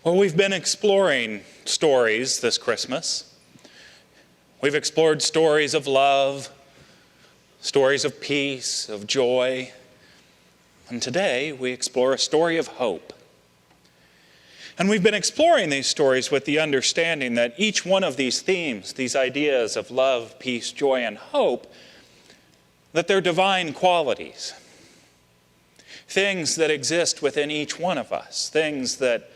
Well, we've been exploring stories this Christmas. We've explored stories of love, stories of peace, of joy. And today we explore a story of hope. And we've been exploring these stories with the understanding that each one of these themes, these ideas of love, peace, joy, and hope, that they're divine qualities. Things that exist within each one of us. Things that,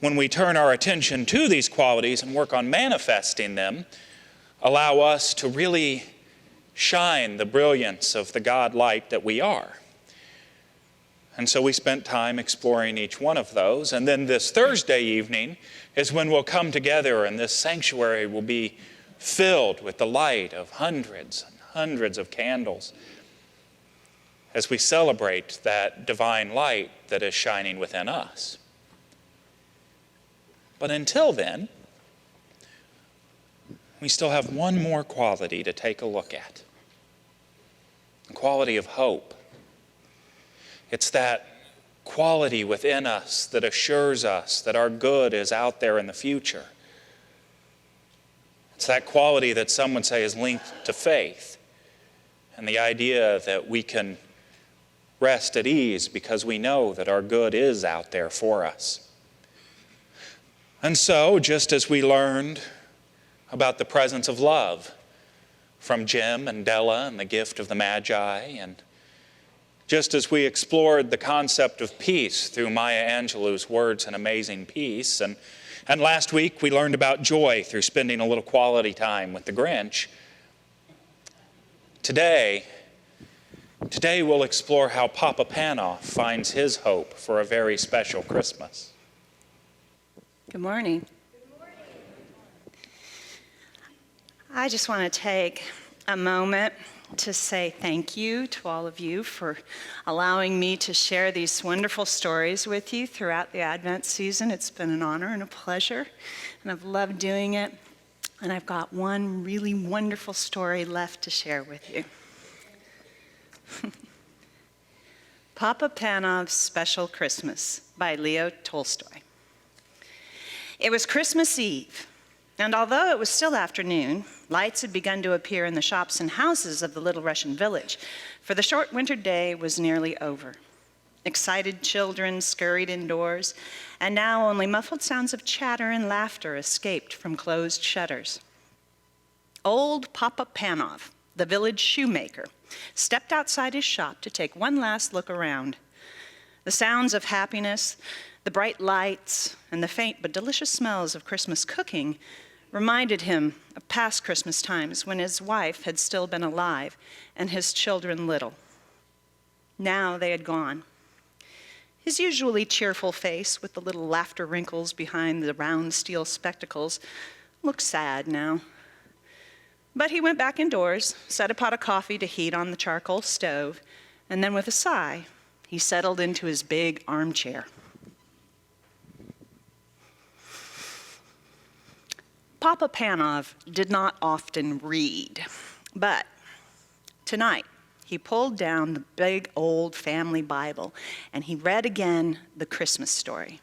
when we turn our attention to these qualities and work on manifesting them, allow us to really shine the brilliance of the God light that we are. And so we spent time exploring each one of those. And then this Thursday evening is when we'll come together and this sanctuary will be filled with the light of hundreds and hundreds of candles as we celebrate that divine light that is shining within us. But until then, we still have one more quality to take a look at. The quality of hope. It's that quality within us that assures us that our good is out there in the future. It's that quality that some would say is linked to faith and the idea that we can rest at ease because we know that our good is out there for us. And so, just as we learned about the presence of love from Jim and Della and the gift of the Magi, and just as we explored the concept of peace through Maya Angelou's Words and Amazing Peace, and last week we learned about joy through spending a little quality time with the Grinch, today we'll explore how Papa Panov finds his hope for a very special Christmas. Good morning. Good morning. I just want to take a moment to say thank you to all of you for allowing me to share these wonderful stories with you throughout the Advent season. It's been an honor and a pleasure, and I've loved doing it. And I've got one really wonderful story left to share with you. Papa Panov's Special Christmas by Leo Tolstoy. It was Christmas Eve, and although it was still afternoon, lights had begun to appear in the shops and houses of the little Russian village, for the short winter day was nearly over. Excited children scurried indoors, and now only muffled sounds of chatter and laughter escaped from closed shutters. Old Papa Panov, the village shoemaker, stepped outside his shop to take one last look around. The sounds of happiness, the bright lights, and the faint but delicious smells of Christmas cooking reminded him of past Christmas times when his wife had still been alive and his children little. Now they had gone. His usually cheerful face, with the little laughter wrinkles behind the round steel spectacles, looked sad now. But he went back indoors, set a pot of coffee to heat on the charcoal stove, and then with a sigh, he settled into his big armchair. Papa Panov did not often read, but tonight he pulled down the big old family Bible and he read again the Christmas story.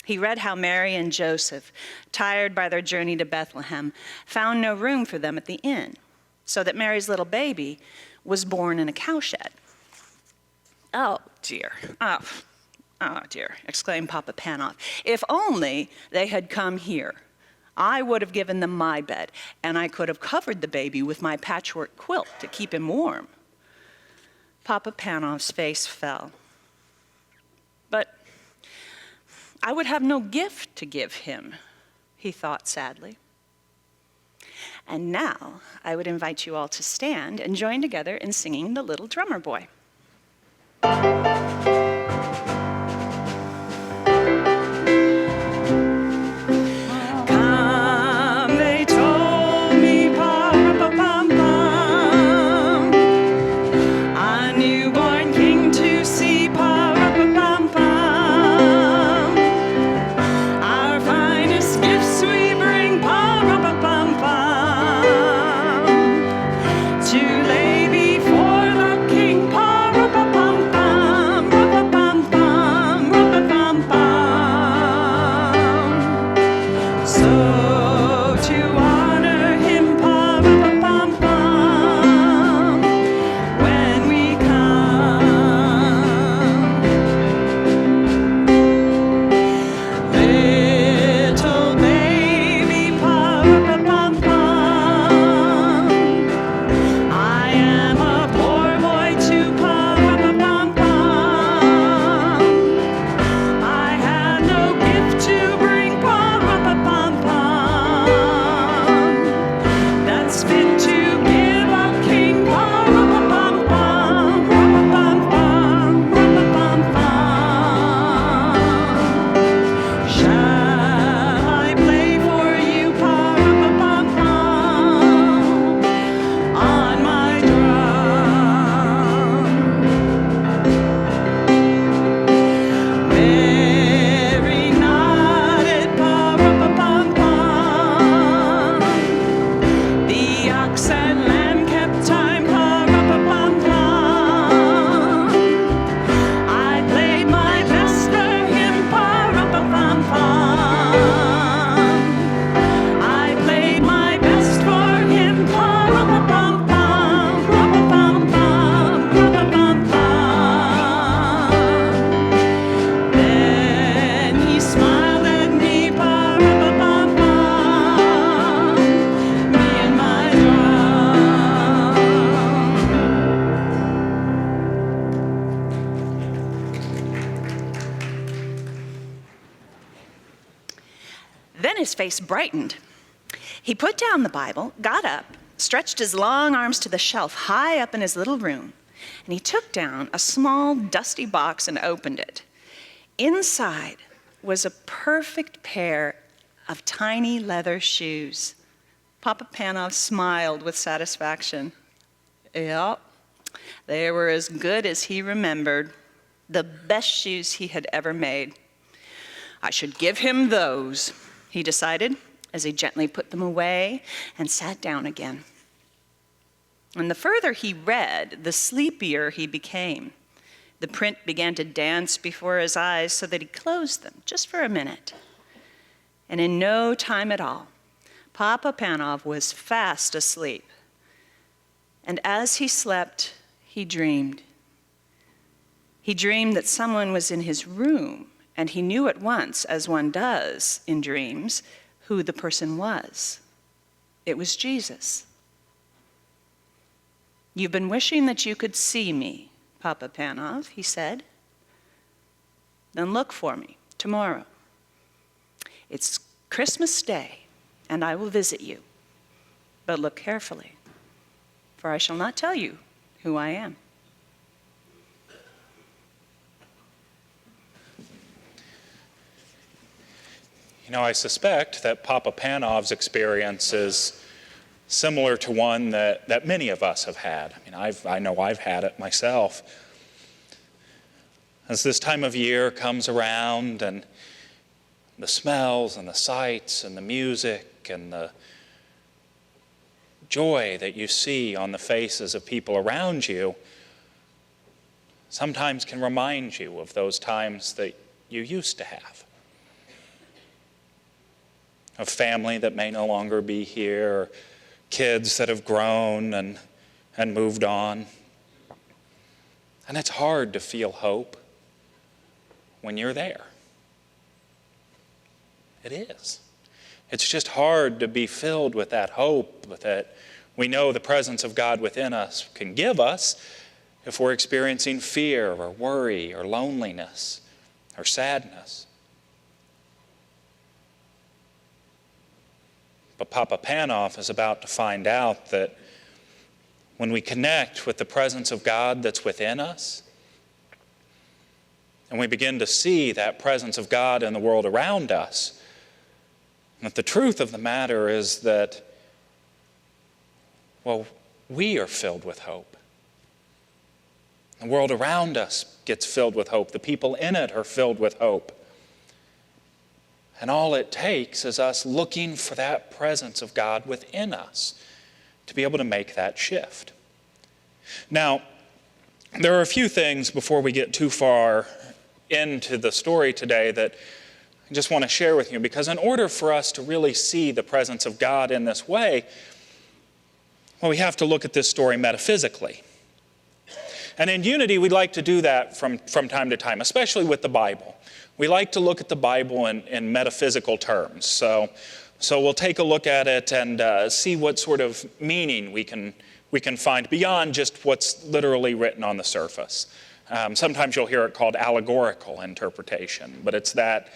He read how Mary and Joseph, tired by their journey to Bethlehem, found no room for them at the inn, so that Mary's little baby was born in a cowshed. Oh dear, oh dear, exclaimed Papa Panov. If only they had come here. I would have given them my bed, and I could have covered the baby with my patchwork quilt to keep him warm. Papa Panov's face fell. But I would have no gift to give him, he thought sadly. And now I would invite you all to stand and join together in singing The Little Drummer Boy. To lay before the king, pa-ra-pa-pum-pum. Then his face brightened. He put down the Bible, got up, stretched his long arms to the shelf high up in his little room, and he took down a small, dusty box and opened it. Inside was a perfect pair of tiny leather shoes. Papa Panov smiled with satisfaction. Yep, they were as good as he remembered, the best shoes he had ever made. I should give him those, he decided, as he gently put them away and sat down again. And the further he read, the sleepier he became. The print began to dance before his eyes so that he closed them just for a minute. And in no time at all, Papa Panov was fast asleep. And as he slept, he dreamed. He dreamed that someone was in his room, and he knew at once, as one does in dreams, who the person was. It was Jesus. You've been wishing that you could see me, Papa Panov, he said. Then look for me tomorrow. It's Christmas Day, and I will visit you. But look carefully, for I shall not tell you who I am. You know, I suspect that Papa Panov's experience is similar to one that many of us have had. I mean, I know I've had it myself. As this time of year comes around and the smells and the sights and the music and the joy that you see on the faces of people around you sometimes can remind you of those times that you used to have. Of family that may no longer be here, or kids that have grown and moved on. And it's hard to feel hope when you're there. It is. It's just hard to be filled with that hope that we know the presence of God within us can give us if we're experiencing fear or worry or loneliness or sadness. But Papa Panov is about to find out that when we connect with the presence of God that's within us, and we begin to see that presence of God in the world around us, that the truth of the matter is that, well, we are filled with hope. The world around us gets filled with hope. The people in it are filled with hope. And all it takes is us looking for that presence of God within us to be able to make that shift. Now, there are a few things before we get too far into the story today that I just want to share with you, because in order for us to really see the presence of God in this way, well, we have to look at this story metaphysically. And in Unity, we like to do that from time to time, especially with the Bible. We like to look at the Bible in metaphysical terms. So we'll take a look at it and see what sort of meaning we can find beyond just what's literally written on the surface. Sometimes you'll hear it called allegorical interpretation, but it's that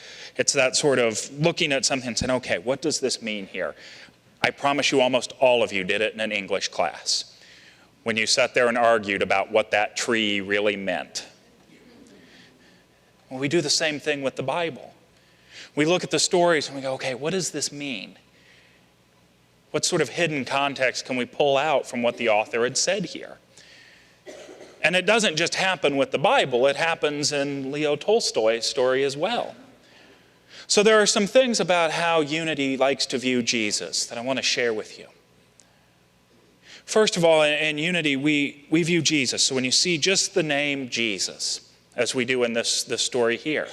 sort of looking at something and saying, okay, what does this mean here? I promise you almost all of you did it in an English class when you sat there and argued about what that tree really meant. Well, we do the same thing with the Bible. We look at the stories and we go, okay, what does this mean? What sort of hidden context can we pull out from what the author had said here? And it doesn't just happen with the Bible, it happens in Leo Tolstoy's story as well. So there are some things about how Unity likes to view Jesus that I want to share with you. First of all, in Unity, we view Jesus. So when you see just the name Jesus, as we do in this story here,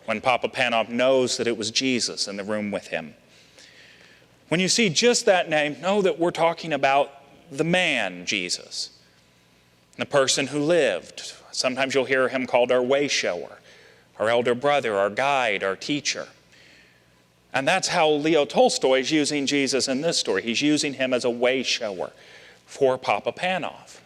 when Papa Panov knows that it was Jesus in the room with him. When you see just that name, know that we're talking about the man Jesus, the person who lived. Sometimes you'll hear him called our way shower, our elder brother, our guide, our teacher. And that's how Leo Tolstoy is using Jesus in this story. He's using him as a way shower for Papa Panov.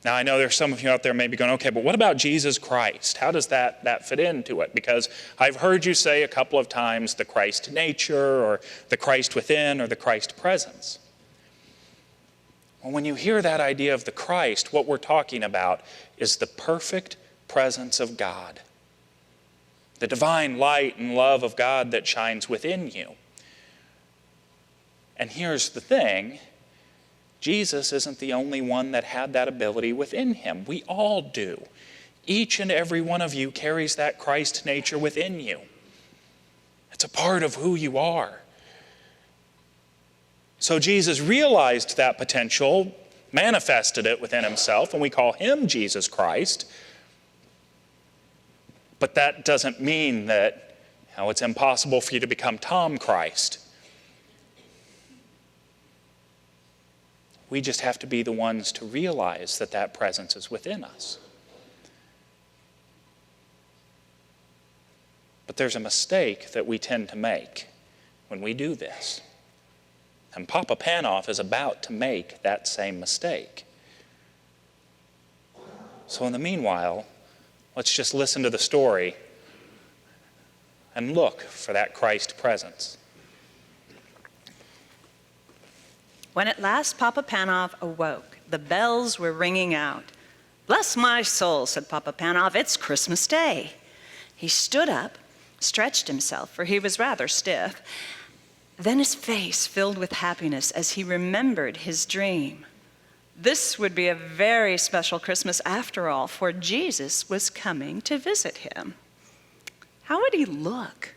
Now, I know there's some of you out there maybe going, okay, but what about Jesus Christ? How does that fit into it? Because I've heard you say a couple of times the Christ nature, or the Christ within, or the Christ presence. Well, when you hear that idea of the Christ, what we're talking about is the perfect presence of God, the divine light and love of God that shines within you. And here's the thing. Jesus isn't the only one that had that ability within him. We all do. Each and every one of you carries that Christ nature within you. It's a part of who you are. So Jesus realized that potential, manifested it within himself, and we call him Jesus Christ. But that doesn't mean that it's impossible for you to become Tom Christ. We just have to be the ones to realize that that presence is within us. But there's a mistake that we tend to make when we do this. And Papa Panov is about to make that same mistake. So in the meanwhile, let's just listen to the story and look for that Christ presence. When at last Papa Panov awoke, the bells were ringing out. "Bless my soul," said Papa Panov, "it's Christmas Day." He stood up, stretched himself, for he was rather stiff. Then his face filled with happiness as he remembered his dream. This would be a very special Christmas after all, for Jesus was coming to visit him. How would he look?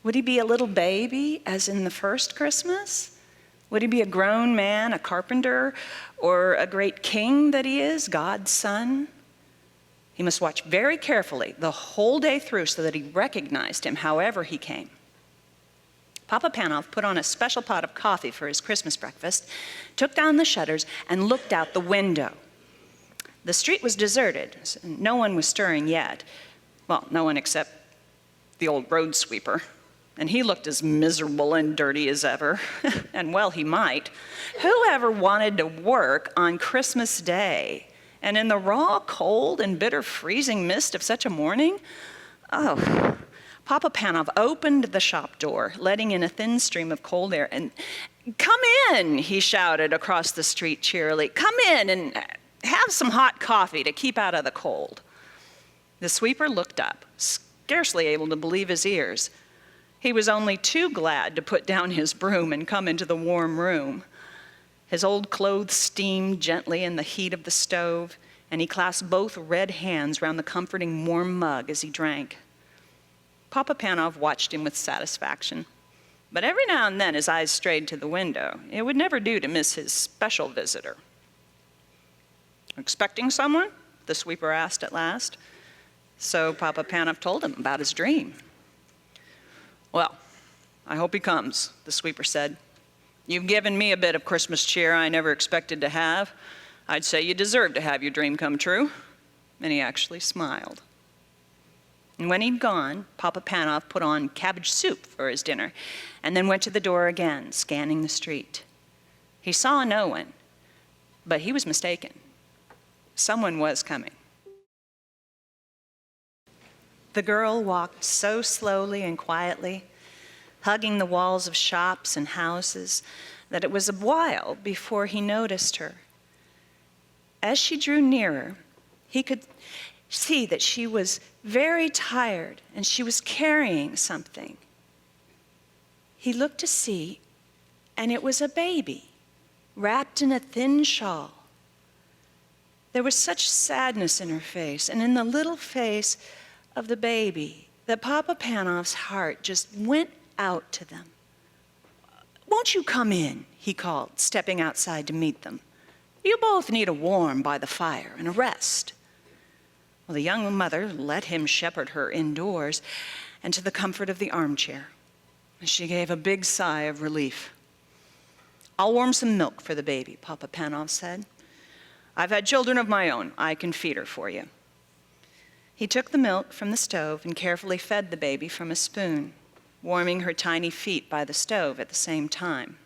Would he be a little baby, as in the first Christmas? Would he be a grown man, a carpenter, or a great king that he is, God's son? He must watch very carefully the whole day through so that he recognized him however he came. Papa Panov put on a special pot of coffee for his Christmas breakfast, took down the shutters, and looked out the window. The street was deserted. No one was stirring yet. Well, no one except the old road sweeper. And he looked as miserable and dirty as ever. And well, he might. Whoever wanted to work on Christmas Day and in the raw, cold, and bitter freezing mist of such a morning? Oh, Papa Panov opened the shop door, letting in a thin stream of cold air. And "Come in," he shouted across the street cheerily. "Come in and have some hot coffee to keep out of the cold." The sweeper looked up, scarcely able to believe his ears. He was only too glad to put down his broom and come into the warm room. His old clothes steamed gently in the heat of the stove, and he clasped both red hands round the comforting warm mug as he drank. Papa Panov watched him with satisfaction. But every now and then his eyes strayed to the window. It would never do to miss his special visitor. "Expecting someone?" the sweeper asked at last. So Papa Panov told him about his dream. "Well, I hope he comes," the sweeper said. "You've given me a bit of Christmas cheer I never expected to have. I'd say you deserve to have your dream come true." And he actually smiled. And when he'd gone, Papa Panov put on cabbage soup for his dinner and then went to the door again, scanning the street. He saw no one, but he was mistaken. Someone was coming. The girl walked so slowly and quietly, hugging the walls of shops and houses, that it was a while before he noticed her. As she drew nearer, he could see that she was very tired and she was carrying something. He looked to see, and it was a baby wrapped in a thin shawl. There was such sadness in her face and in the little face of the baby that Papa Panov's heart just went out to them. "Won't you come in?" he called, stepping outside to meet them. "You both need a warm by the fire and a rest." Well, the young mother let him shepherd her indoors and to the comfort of the armchair. She gave a big sigh of relief. "I'll warm some milk for the baby," Papa Panov said. "I've had children of my own. I can feed her for you." He took the milk from the stove and carefully fed the baby from a spoon, warming her tiny feet by the stove at the same time.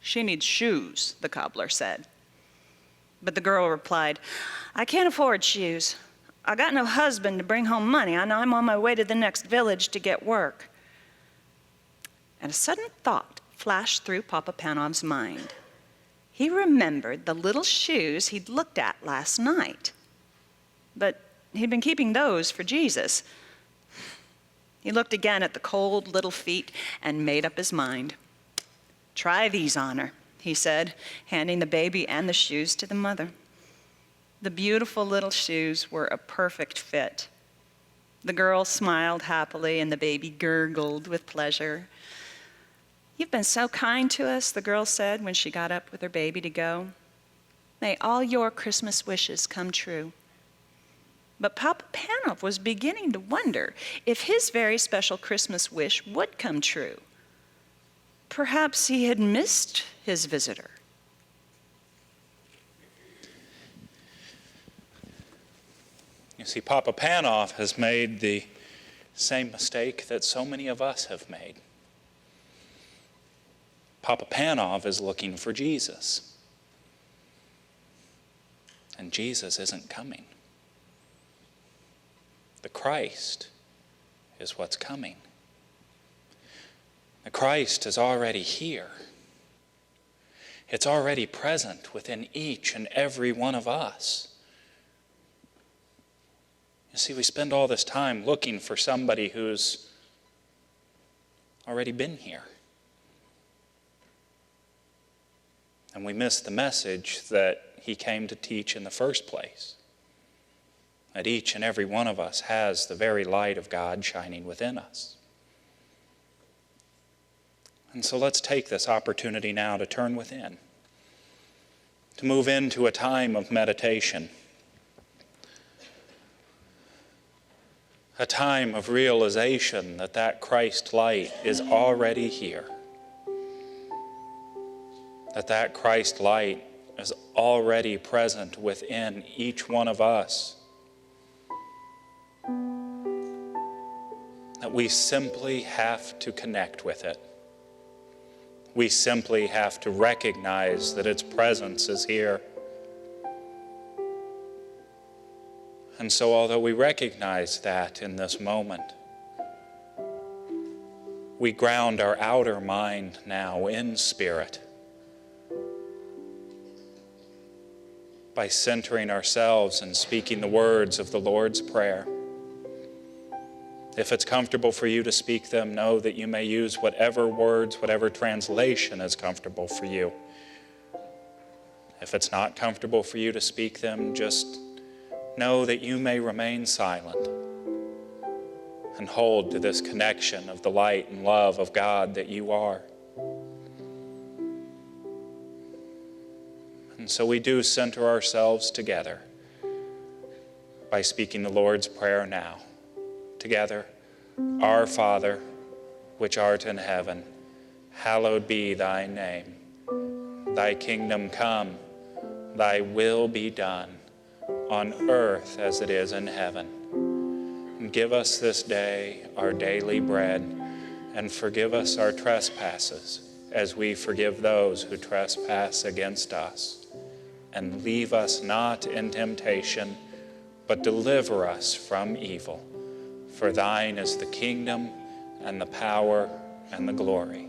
She needs shoes," the cobbler said. But the girl replied, "I can't afford shoes. I got no husband to bring home money, and I'm on my way to the next village to get work." And a sudden thought flashed through Papa Panov's mind. He remembered the little shoes he'd looked at last night. But he'd been keeping those for Jesus. He looked again at the cold little feet and made up his mind. "Try these on her," he said, handing the baby and the shoes to the mother. The beautiful little shoes were a perfect fit. The girl smiled happily and the baby gurgled with pleasure. "You've been so kind to us," the girl said when she got up with her baby to go. "May all your Christmas wishes come true." But Papa Panov was beginning to wonder if his very special Christmas wish would come true. Perhaps he had missed his visitor. You see, Papa Panov has made the same mistake that so many of us have made. Papa Panov is looking for Jesus. And Jesus isn't coming. The Christ is what's coming. The Christ is already here. It's already present within each and every one of us. You see, we spend all this time looking for somebody who's already been here. And we miss the message that he came to teach in the first place. That each and every one of us has the very light of God shining within us. And so let's take this opportunity now to turn within, to move into a time of meditation, a time of realization that that Christ light is already here, that Christ light is already present within each one of us, that we simply have to connect with it. We simply have to recognize that its presence is here. And so although we recognize that in this moment, we ground our outer mind now in spirit by centering ourselves and speaking the words of the Lord's Prayer. If it's comfortable for you to speak them, know that you may use whatever words, whatever translation is comfortable for you. If it's not comfortable for you to speak them, just know that you may remain silent and hold to this connection of the light and love of God that you are. And so we do center ourselves together by speaking the Lord's Prayer now. Together, Our Father, which art in heaven, hallowed be thy name. Thy kingdom come, thy will be done, on earth as it is in heaven. And give us this day our daily bread, and forgive us our trespasses, as we forgive those who trespass against us. And leave us not in temptation, but deliver us from evil. For thine is the kingdom, and the power, and the glory.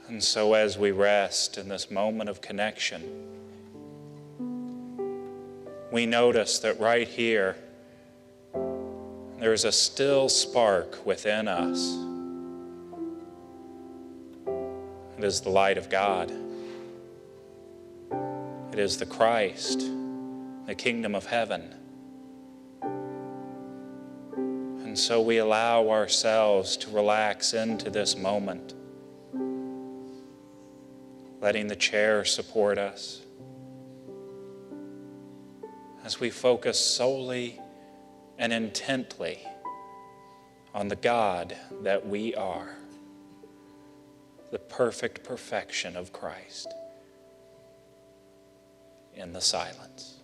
And so as we rest in this moment of connection, we notice that right here, there's a still spark within us. It is the light of God. It is the Christ, the kingdom of heaven. And so we allow ourselves to relax into this moment, letting the chair support us as we focus solely and intently on the God that we are, the perfect perfection of Christ. In the silence.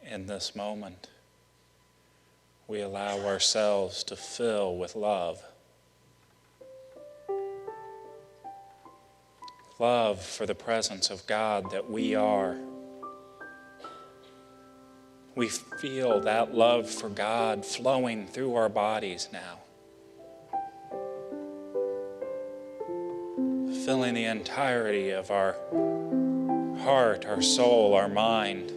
in this moment, we allow ourselves to fill with love. Love for the presence of God that we are. We feel that love for God flowing through our bodies now, filling the entirety of our heart, our soul, our mind,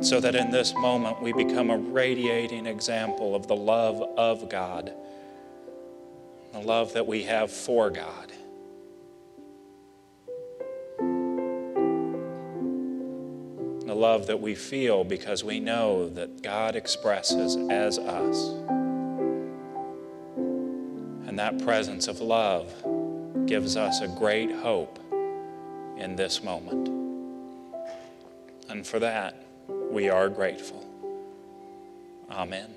so that in this moment we become a radiating example of the love of God, the love that we have for God. The love that we feel because we know that God expresses as us. And that presence of love gives us a great hope in this moment. And for that, we are grateful. Amen.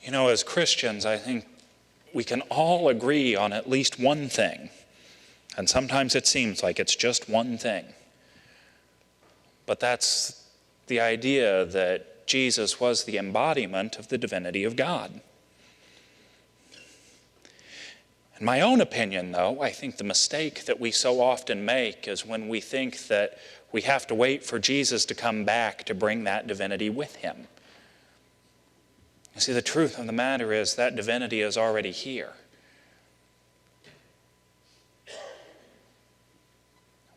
You know, as Christians, I think we can all agree on at least one thing. And sometimes it seems like it's just one thing. But that's the idea that Jesus was the embodiment of the divinity of God. In my own opinion, though, I think the mistake that we so often make is when we think that we have to wait for Jesus to come back to bring that divinity with him. You see, the truth of the matter is that divinity is already here.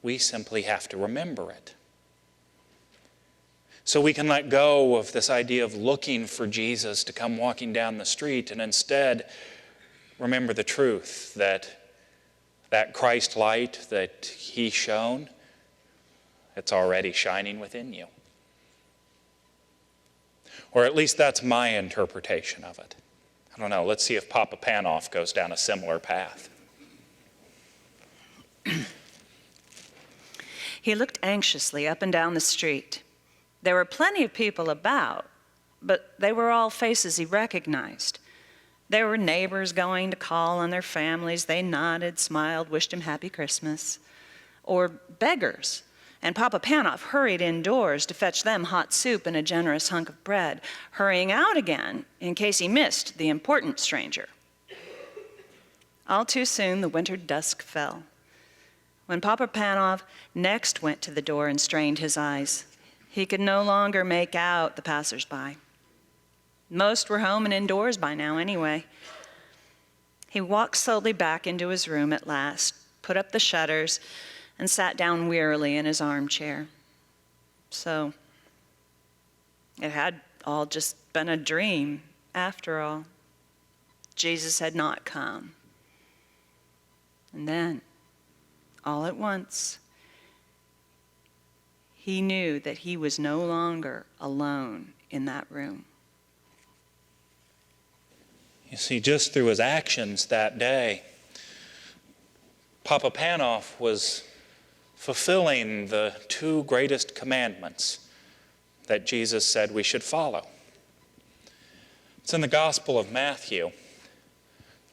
We simply have to remember it. So we can let go of this idea of looking for Jesus to come walking down the street and instead remember the truth that Christ light that he shone, it's already shining within you. Or at least that's my interpretation of it. I don't know, let's see if Papa Panov goes down a similar path. He looked anxiously up and down the street. There were plenty of people about, but they were all faces he recognized. There were neighbors going to call on their families. They nodded, smiled, wished him happy Christmas. Or beggars. And Papa Panov hurried indoors to fetch them hot soup and a generous hunk of bread, hurrying out again in case he missed the important stranger. All too soon, the winter dusk fell. When Papa Panov next went to the door and strained his eyes, he could no longer make out the passers-by. Most were home and indoors by now anyway. He walked slowly back into his room at last, put up the shutters, and sat down wearily in his armchair. So, it had all just been a dream, after all. Jesus had not come. And then, all at once, he knew that he was no longer alone in that room. You see, just through his actions that day, Papa Panov was fulfilling the two greatest commandments that Jesus said we should follow. It's in the Gospel of Matthew.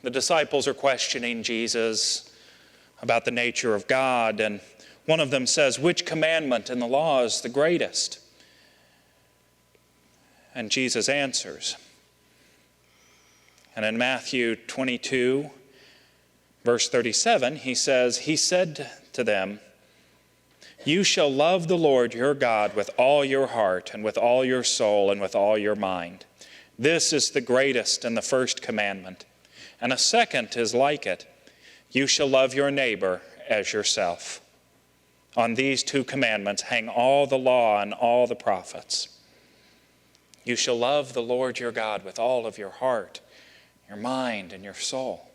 The disciples are questioning Jesus about the nature of God, and one of them says, "Which commandment in the law is the greatest?" And Jesus answers. And in Matthew 22, verse 37, he says, he said to them, "You shall love the Lord your God with all your heart and with all your soul and with all your mind. This is the greatest and the first commandment. And a second is like it. You shall love your neighbor as yourself. On these two commandments hang all the law and all the prophets. You shall love the Lord your God with all of your heart, your mind, and your soul.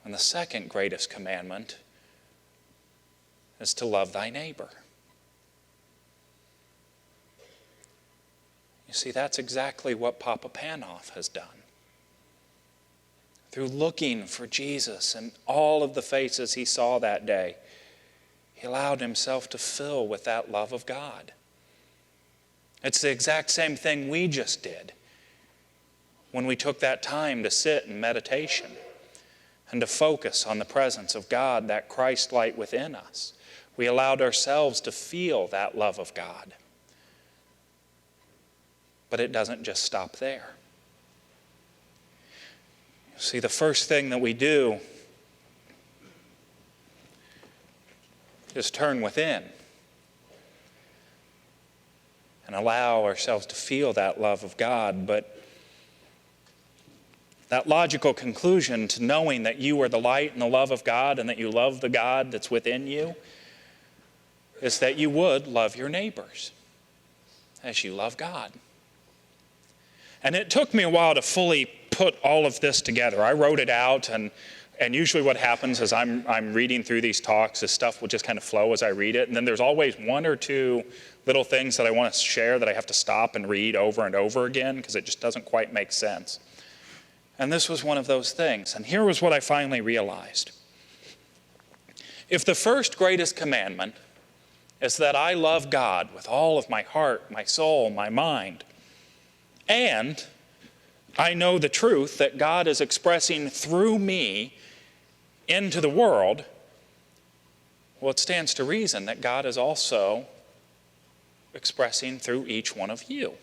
And the second greatest commandment is to love thy neighbor." You see, that's exactly what Papa Panov has done. Through looking for Jesus and all of the faces he saw that day, he allowed himself to fill with that love of God. It's the exact same thing we just did when we took that time to sit in meditation and to focus on the presence of God, that Christ light within us. We allowed ourselves to feel that love of God. But it doesn't just stop there. See, the first thing that we do is turn within and allow ourselves to feel that love of God. But that logical conclusion to knowing that you are the light and the love of God and that you love the God that's within you is that you would love your neighbors as you love God. And it took me a while to fully put all of this together. I wrote it out, and usually what happens is I'm reading through these talks, this stuff will just kind of flow as I read it, and then there's always one or two little things that I want to share that I have to stop and read over and over again because it just doesn't quite make sense. And this was one of those things. And here was what I finally realized. If the first greatest commandment is that I love God with all of my heart, my soul, my mind, and I know the truth that God is expressing through me into the world, well, it stands to reason that God is also expressing through each one of you.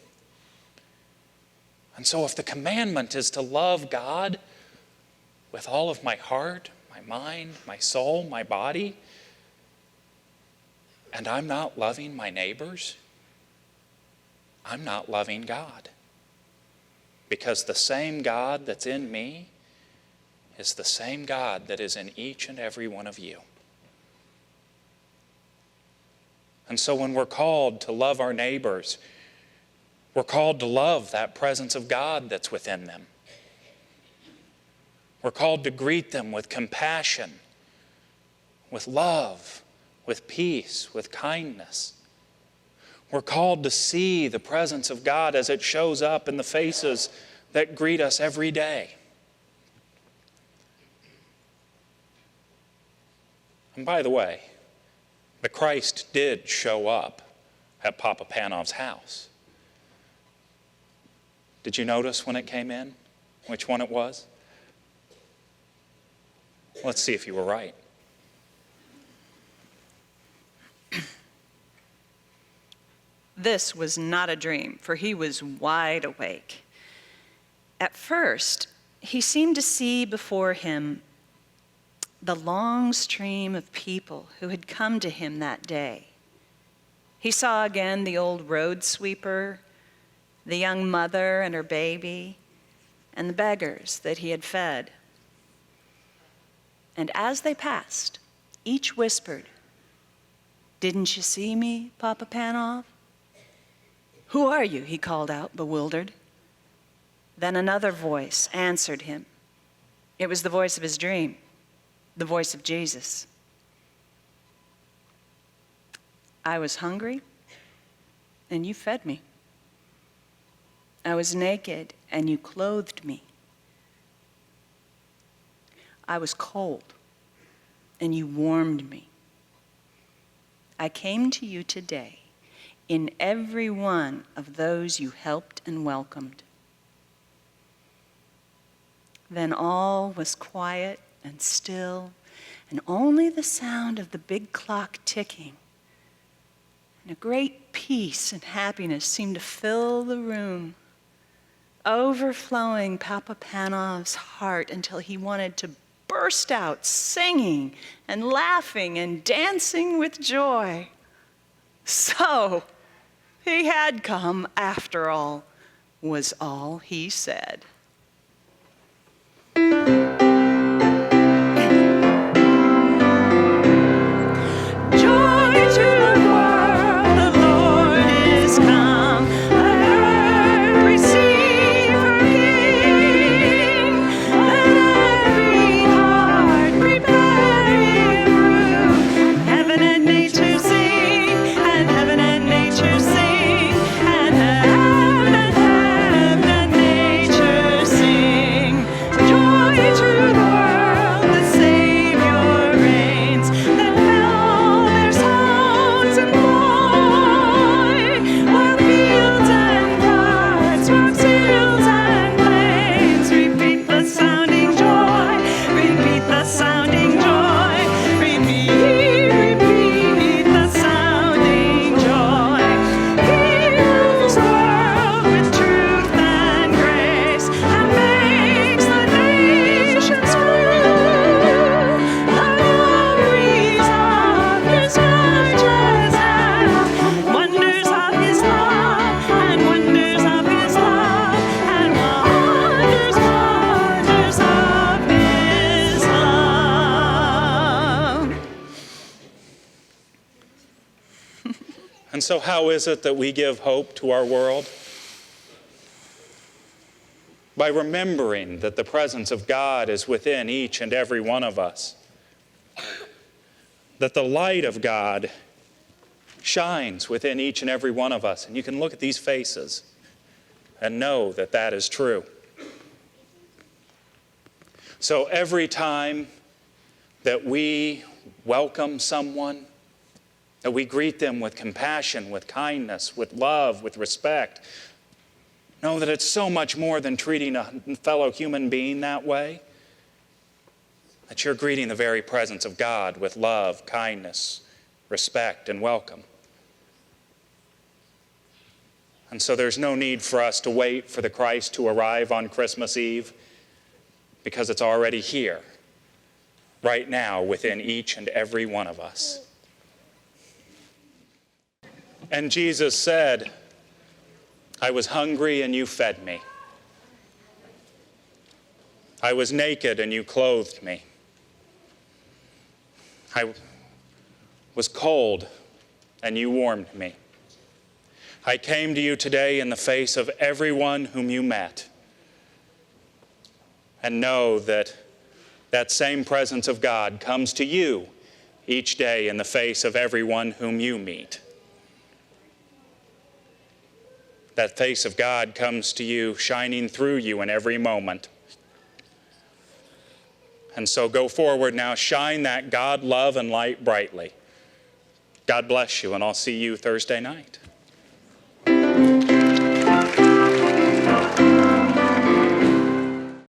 And so if the commandment is to love God with all of my heart, my mind, my soul, my body, and I'm not loving my neighbors, I'm not loving God. Because the same God that's in me is the same God that is in each and every one of you. And so when we're called to love our neighbors, we're called to love that presence of God that's within them. We're called to greet them with compassion, with love, with peace, with kindness. We're called to see the presence of God as it shows up in the faces that greet us every day. And by the way, the Christ did show up at Papa Panov's house. Did you notice when it came in? Which one it was? Let's see if you were right. This was not a dream, for he was wide awake. At first, he seemed to see before him the long stream of people who had come to him that day. He saw again the old road sweeper, the young mother and her baby, and the beggars that he had fed. And as they passed, each whispered, "Didn't you see me, Papa Panov?" "Who are you?" he called out, bewildered. Then another voice answered him. It was the voice of his dream, the voice of Jesus. "I was hungry, and you fed me. I was naked, and you clothed me. I was cold, and you warmed me. I came to you today in every one of those you helped and welcomed." Then all was quiet and still, and only the sound of the big clock ticking. And a great peace and happiness seemed to fill the room, overflowing Papa Panov's heart until he wanted to burst out singing and laughing and dancing with joy. So he had come after all, was all he said. Nature And so how is it that we give hope to our world? By remembering that the presence of God is within each and every one of us. That the light of God shines within each and every one of us. And you can look at these faces and know that that is true. So every time that we welcome someone, that we greet them with compassion, with kindness, with love, with respect, know that it's so much more than treating a fellow human being that way. That you're greeting the very presence of God with love, kindness, respect, and welcome. And so there's no need for us to wait for the Christ to arrive on Christmas Eve, because it's already here, right now, within each and every one of us. And Jesus said, I was hungry and you fed me. I was naked and you clothed me. I was cold and you warmed me. I came to you today in the face of everyone whom you met. And know that that same presence of God comes to you each day in the face of everyone whom you meet. That face of God comes to you, shining through you in every moment. And so go forward now, shine that God love and light brightly. God bless you, and I'll see you Thursday night.